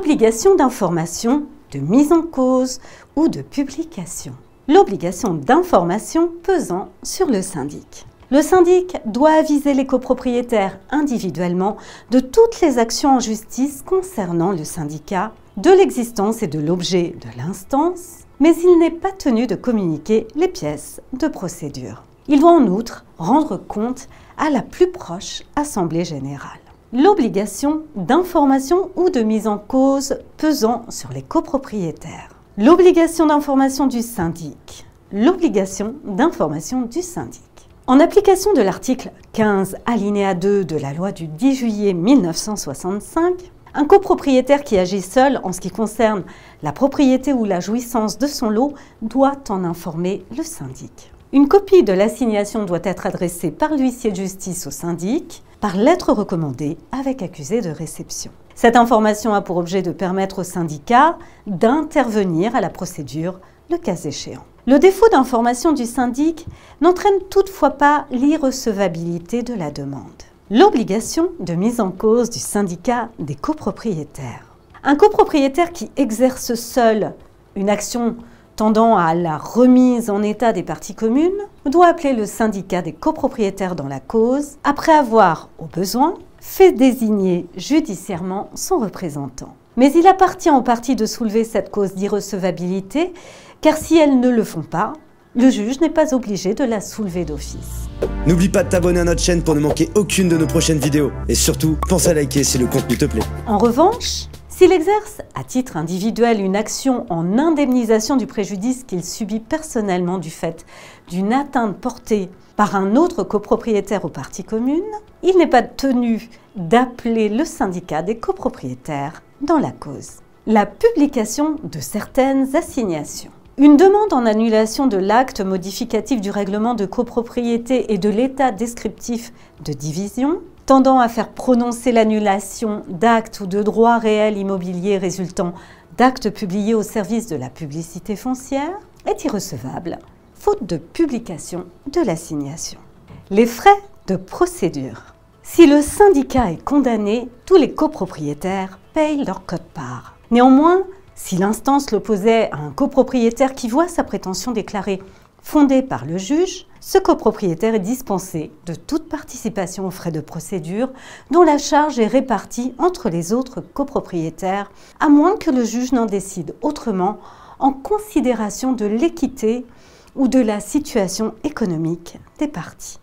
L'obligation d'information, de mise en cause ou de publication. L'obligation d'information pesant sur le syndic. Le syndic doit aviser les copropriétaires individuellement de toutes les actions en justice concernant le syndicat, de l'existence et de l'objet de l'instance, mais il n'est pas tenu de communiquer les pièces de procédure. Il doit en outre rendre compte à la plus proche assemblée générale. L'obligation d'information ou de mise en cause pesant sur les copropriétaires. L'obligation d'information du syndic. L'obligation d'information du syndic. En application de l'article 15 alinéa 2 de la loi du 10 juillet 1965, un copropriétaire qui agit seul en ce qui concerne la propriété ou la jouissance de son lot doit en informer le syndic. Une copie de l'assignation doit être adressée par l'huissier de justice au syndic par lettre recommandée avec accusé de réception. Cette information a pour objet de permettre au syndicat d'intervenir à la procédure le cas échéant. Le défaut d'information du syndic n'entraîne toutefois pas l'irrecevabilité de la demande. L'obligation de mise en cause du syndicat des copropriétaires. Un copropriétaire qui exerce seul une action tendant à la remise en état des parties communes doit appeler le syndicat des copropriétaires dans la cause après avoir, au besoin, fait désigner judiciairement son représentant. Mais il appartient aux parties de soulever cette cause d'irrecevabilité, car si elles ne le font pas, le juge n'est pas obligé de la soulever d'office. N'oublie pas de t'abonner à notre chaîne pour ne manquer aucune de nos prochaines vidéos. Et surtout, pense à liker si le contenu te plaît. En revanche, s'il exerce à titre individuel une action en indemnisation du préjudice qu'il subit personnellement du fait d'une atteinte portée par un autre copropriétaire aux parties communes, il n'est pas tenu d'appeler le syndicat des copropriétaires dans la cause. La publication de certaines assignations. Une demande en annulation de l'acte modificatif du règlement de copropriété et de l'état descriptif de division, tendant à faire prononcer l'annulation d'actes ou de droits réels immobiliers résultant d'actes publiés au service de la publicité foncière, est irrecevable, faute de publication de l'assignation. Les frais de procédure. Si le syndicat est condamné, tous les copropriétaires payent leur quote-part. Néanmoins, si l'instance l'opposait à un copropriétaire qui voit sa prétention déclarée fondée par le juge, ce copropriétaire est dispensé de toute participation aux frais de procédure dont la charge est répartie entre les autres copropriétaires, à moins que le juge n'en décide autrement en considération de l'équité ou de la situation économique des parties.